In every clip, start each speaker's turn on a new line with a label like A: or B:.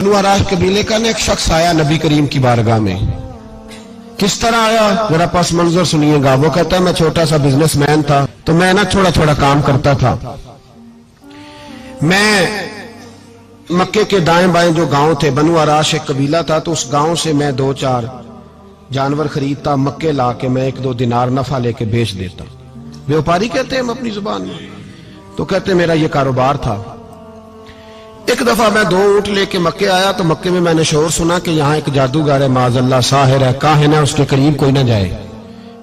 A: बनु आराश कबीले का एक शख्स आया नबी करीम की बारगाह में। किस तरह आया जरा पास मंजर सुनिएगा। वो कहता है मैं छोटा सा बिजनेसमैन था, तो मैं ना थोड़ा थोड़ा काम करता था। मैं मक्के के दाएं बाएं जो गांव थे, बनु आराश एक कबीला था, तो उस गांव से मैं 2-4 जानवर खरीदता, मक्के ला के मैं 1-2 दिनार नफा लेके बेच देता। व्यापारी कहते हैं हम अपनी जुबान में, तो कहते मेरा ये कारोबार था। एक दफा मैं 2 ऊंट लेके मक्के आया, तो मक्के में मैंने शोर सुना कि यहाँ एक जादूगर है, माज़अल्लाह साहिर है, काहिन है, उसके करीब कोई ना जाए।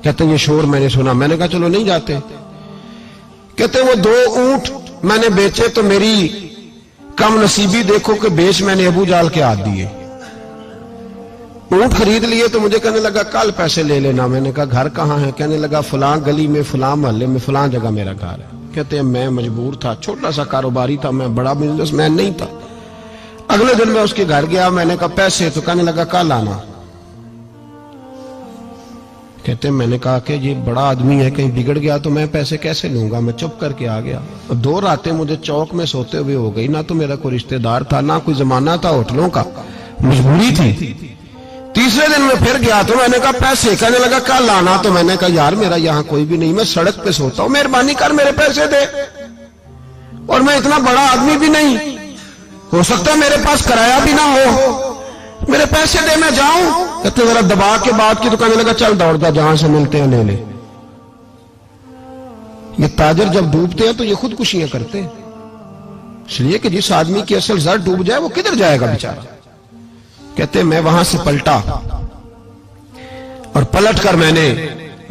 A: कहते ये शोर मैंने सुना। मैंने कहा चलो नहीं जाते। कहते वो 2 ऊंट मैंने बेचे तो मेरी कम नसीबी देखो कि बेच मैंने अबू जाल के हाथ दिए। ऊंट खरीद लिए तो मुझे कहने लगा कल पैसे ले लेना। मैंने कहा घर कहाँ है? कहने लगा फलां गली में, फलां मोहल्ले में, फलां जगह मेरा घर है। कहते हैं मैं मजबूर था, छोटा सा कारोबारी था, मैं बड़ा बिजनेसमैन नहीं था। अगले दिन मैं उसके घर गया, मैंने कहा पैसे, तो कहने लगा कल आना। कहते हैं मैंने कहा कि ये बड़ा आदमी है, कहीं बिगड़ गया तो मैं पैसे कैसे लूंगा। मैं चुप करके आ गया। 2 रातें मुझे चौक में सोते हुए हो गई। ना तो मेरा कोई रिश्तेदार था, ना कोई जमाना था होटलों का, मजबूरी थी। तीसरे दिन मैं फिर गया तो मैंने कहा पैसे, कहने लगा कल आना। तो मैंने कहा यार मेरा यहाँ कोई भी नहीं, मैं सड़क पे सोता हूँ, मेहरबानी कर मेरे पैसे दे। और मैं इतना बड़ा आदमी भी नहीं, हो सकता है मेरे पास किराया भी ना हो, मेरे पैसे दे मैं जाऊं। कहते जरा दबा के बात की। तो कहने लगा चल दौड़ जा, जहां से मिलते हैं ले ले। ये ताजर जब डूबते हैं तो ये खुदकुशियां करते हैं, इसलिए कि जिस आदमी की असल जड़ डूब जाए वो किधर जाएगा बेचारा। कहते मैं वहां से पलटा और पलट कर मैंने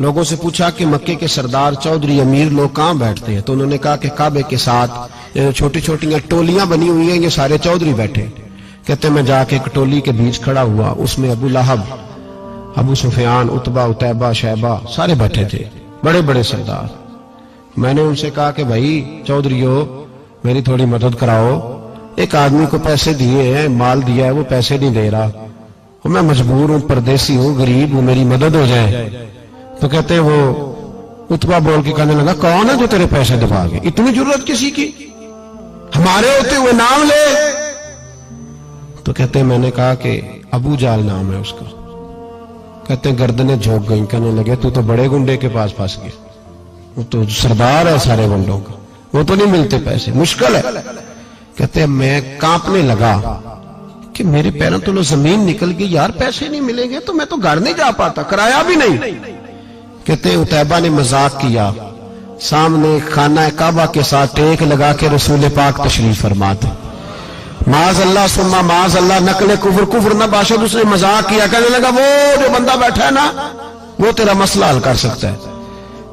A: लोगों से पूछा कि मक्के के सरदार, चौधरी, अमीर लोग कहां बैठते हैं। तो उन्होंने कहा कि काबे के साथ छोटी छोटी टोलियां बनी हुई हैं, ये सारे चौधरी बैठे। कहते मैं जाके एक टोली के बीच खड़ा हुआ, उसमें अबू लहब, अबू सुफियान, उतबा, उतैबा, शैबा सारे बैठे थे, बड़े बड़े सरदार। मैंने उनसे कहा कि भाई चौधरीओ मेरी थोड़ी मदद कराओ, एक आदमी को पैसे दिए हैं, माल दिया है, वो पैसे नहीं दे रहा, और मैं मजबूर हूं, परदेसी हूं, गरीब हूं, मेरी मदद हो जाए। तो कहते वो उतबा बोल के कहने लगा कौन है जो तेरे पैसे दबागे, इतनी जरूरत किसी की, हमारे होते हुए नाम ले। तो कहते मैंने कहा कि अबू जाल नाम है उसका। कहते गर्दनें झोंक गई। कहने लगे तू तो बड़े गुंडे के पास फंस गया, वो तो सरदार है सारे गुंडों का, वो तो नहीं मिलते पैसे, मुश्किल है। कहते हैं मैं कांपने लगा कि मेरे पैरों तो जमीन निकल गई, यार पैसे नहीं मिलेंगे तो मैं तो घर नहीं जा पाता, किराया भी नहीं। कहते हैं उतैबा ने मजाक किया, सामने खाना काबा के साथ टेक लगा के रसूल पाक तशरीफ फरमाते, माज अल्लाह सुम्मा माज अल्लाह, नकले कुफर, कुफर न बाशद। उसने मजाक किया, कहने लगा वो जो बंदा बैठा है ना वो तेरा मसला हल कर सकता है।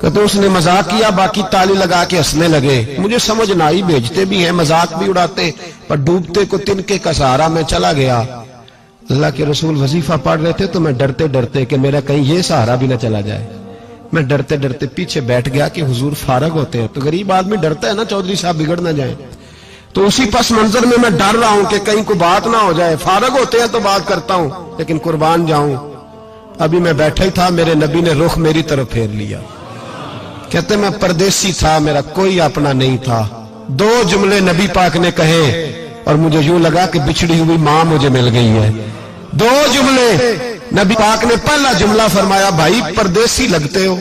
A: कहते उसने मजाक किया, बाकी ताली लगा के हंसने लगे। मुझे समझ ना आई, भेजते भी हैं, मजाक भी उड़ाते, पर डूबते को तिनके का सहारा मैं चला गया। अल्लाह के रसूल वजीफा पढ़ रहे थे, तो मैं डरते डरते कि मेरा कहीं ये सहारा भी ना चला जाए, मैं डरते डरते पीछे बैठ गया कि हुजूर फारग होते हैं। तो गरीब आदमी डरता है ना चौधरी साहब बिगड़ ना जाए, तो उसी पस मंजर में मैं डर रहा हूं कि कहीं कोई बात ना हो जाए। फारग होते हैं तो बात करता हूं, लेकिन कुर्बान जाऊं। अभी मैं बैठा ही था, मेरे नबी ने रुख मेरी तरफ फेर लिया। कहते मैं परदेसी था, मेरा कोई अपना नहीं था। 2 जुमले नबी पाक ने कहे और मुझे यूं लगा कि बिछड़ी हुई मां मुझे मिल गई है। 2 जुमले नबी पाक ने, पहला जुमला फरमाया भाई परदेसी लगते हो,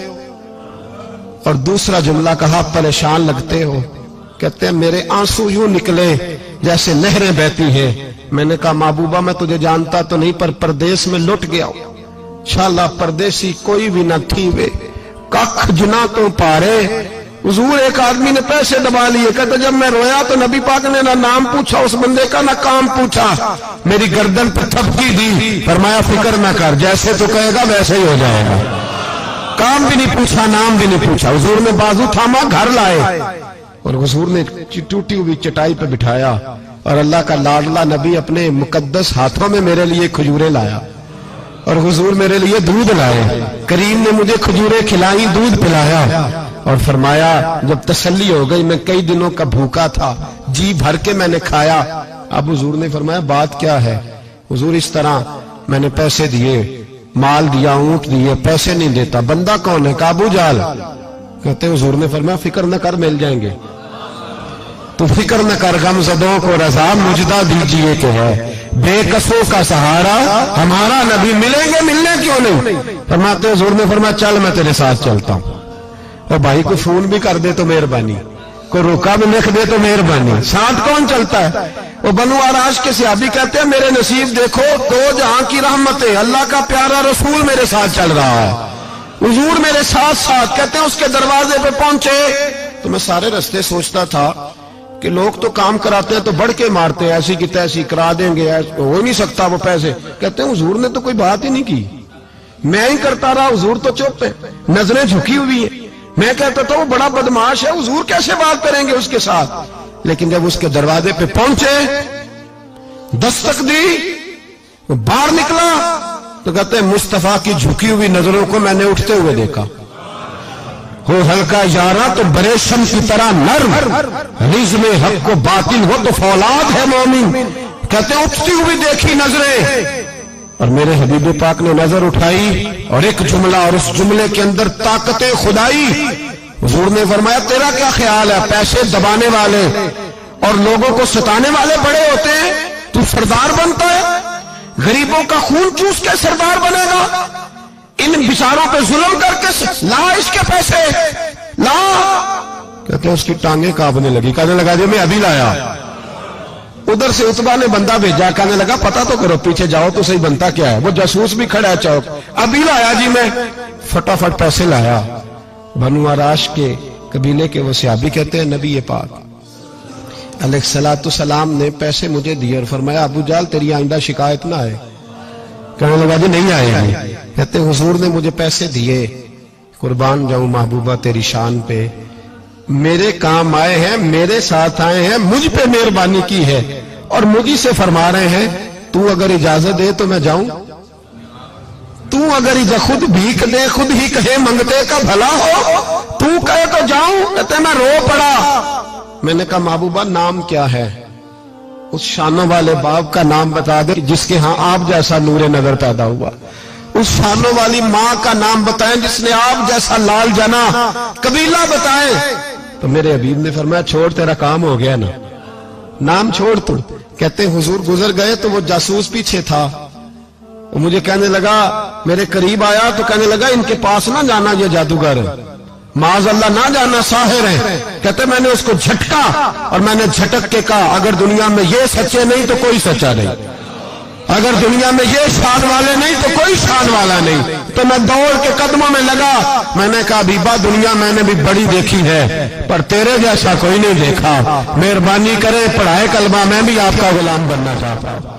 A: और दूसरा जुमला कहा परेशान लगते हो। कहते हैं मेरे आंसू यूं निकले जैसे नहरें बहती हैं। मैंने कहा महबूबा मैं तुझे जानता तो नहीं, पर परदेश में लुट गया हूं, इंशाअल्लाह परदेसी कोई भी न थी वे, कख जुना तो पारे। हुजूर एक आदमी ने पैसे दबा लिए। कहते जब मैं रोया तो नबी पाक ने ना नाम पूछा उस बंदे का, ना काम पूछा, मेरी गर्दन पर थपकी दी, फरमाया फिक्र ना कर, जैसे तो कहेगा वैसे ही हो जाएगा। काम भी नहीं पूछा, नाम भी नहीं पूछा। हुजूर ने बाजू थामा, घर लाए, और हुजूर ने टूटी हुई चटाई पे बिठाया, और अल्लाह का लाडला नबी अपने मुकद्दस हाथों में मेरे लिए खजूरें लाया, और हुजूर मेरे लिए दूध लाए। करीम ने मुझे खजूरें खिलाई, दूध पिलाया, और फरमाया जब तसल्ली हो गई, मैं कई दिनों का भूखा था, जी भर के मैंने खाया। अब हुजूर ने फरमाया बात क्या है। हुजूर इस तरह मैंने पैसे दिए, माल दिया, ऊंट दिए, पैसे नहीं देता। बंदा कौन है? अबू जाल। कहते हुजूर ने फरमाया फिक्र न कर, मिल जाएंगे। तो फिक्र न कर, गमज़दों को रज़ा मुजदा दीजिए कि है। بے کسوں کا سہارا ہمارا نبی، ملیں گے ملنے کیوں نہیں؟ فرماتے حضور نے فرمایا چل میں تیرے ساتھ چلتا ہوں۔ اور بھائی کو فون بھی کر دے تو مہربانی، کوئی روکا بھی لکھ دے تو مہربانی، ساتھ کون چلتا ہے؟ وہ بنو آراش کے صحابی کہتے ہیں میرے نصیب دیکھو، دو جہاں کی رحمتیں، اللہ کا پیارا رسول میرے ساتھ چل رہا ہے، حضور میرے ساتھ ساتھ۔ کہتے ہیں اس کے دروازے پہ پہنچے تو میں سارے رستے سوچتا تھا کہ لوگ تو کام کراتے ہیں تو بڑھ کے مارتے ہیں، ایسی کی تیسی کرا دیں گے، ہو ہی نہیں سکتا وہ پیسے۔ کہتے ہیں حضور نے تو کوئی بات ہی نہیں کی، میں ہی کرتا رہا، حضور تو چپ ہے، نظریں جھکی ہوئی ہیں۔ میں کہتا تھا وہ بڑا بدماش ہے، حضور کیسے بات کریں گے اس کے ساتھ؟ لیکن جب اس کے دروازے پہ پہنچے، دستک دی، وہ باہر نکلا تو کہتے ہیں مصطفیٰ کی جھکی ہوئی نظروں کو میں نے اٹھتے ہوئے دیکھا۔ ہو ہلکا یارا تو بریشم کی طرح نرم، رزم حق کو باطل ہو تو فولاد ہے مومن۔ کہتے ہیں اٹھتی ہوئی دیکھی نظریں، اور میرے حبیب پاک نے نظر اٹھائی اور ایک جملہ، اور اس جملے کے اندر طاقت خدائی۔ حضور نے فرمایا تیرا کیا خیال ہے، پیسے دبانے والے اور لوگوں کو ستانے والے بڑے ہوتے ہیں، تو سردار بنتا ہے؟ غریبوں کا خون چوس کے سردار بنے گا؟ ان بیچاروں پہ ظلم کر کے لا اس کے پیسے لا۔ کہتے ہیں اس کی ٹانگیں کانپنے لگی، کہنے لگا جی میں ابھی لایا۔ ادھر سے عتبہ نے بندہ بھیجا، کہنے لگا پتہ تو کرو، پیچھے جاؤ تو صحیح بنتا کیا ہے۔ وہ جاسوس بھی کھڑا ہے چوک، ابھی لایا جی میں، فٹافٹ پیسے لایا۔ بنو آراش کے قبیلے کے وہ صحابی کہتے ہیں نبی پاک علیہ الصلوۃ والسلام نے پیسے مجھے دیے اور فرمایا ابو جال تیری آئندہ شکایت نہ آئے۔ کہنے لگا جی نہیں آئے گی۔ کہتے ہیں حضور نے مجھے پیسے دیے، قربان جاؤں محبوبہ تیری شان پہ، میرے کام آئے ہیں، میرے ساتھ آئے ہیں، مجھ پہ مہربانی کی ہے، اور مجھے سے فرما رہے ہیں تو اگر اجازت دے تو میں جاؤں، تو اگر خود بھیک دے، خود ہی کہے منگتے کا بھلا ہو، تو کہے تو جاؤں۔ کہتے ہیں میں رو پڑا۔ میں نے کہا محبوبہ نام کیا ہے؟ اس شانوں والے باپ کا نام بتا دے جس کے ہاں آپ جیسا نور نظر پیدا ہوا، اس شانوں والی ماں کا نام بتائیں جس نے آپ جیسا لال جنا، قبیلہ بتائیں۔ تو میرے حبیب نے فرمایا چھوڑ تیرا کام ہو گیا نا، نام چھوڑ تو۔ کہتے حضور گزر گئے تو وہ جاسوس پیچھے تھا، وہ مجھے کہنے لگا، میرے قریب آیا تو کہنے لگا ان کے پاس نہ جانا، یہ جادوگر ہے، معاذ اللہ نہ جانا، ساحر ہے۔ کہتے میں نے اس کو جھٹکا اور میں نے جھٹک کے کہا اگر دنیا میں یہ سچے نہیں تو کوئی سچا نہیں، اگر دنیا میں یہ شان والے نہیں تو کوئی شان والا نہیں۔ تو میں دوڑ کے قدموں میں لگا، میں نے کہا حبیبہ دنیا میں نے بھی بڑی دیکھی ہے پر تیرے جیسا کوئی نہیں دیکھا، مہربانی کرے پڑھائے کلمہ، میں بھی آپ کا غلام بننا چاہتا ہوں۔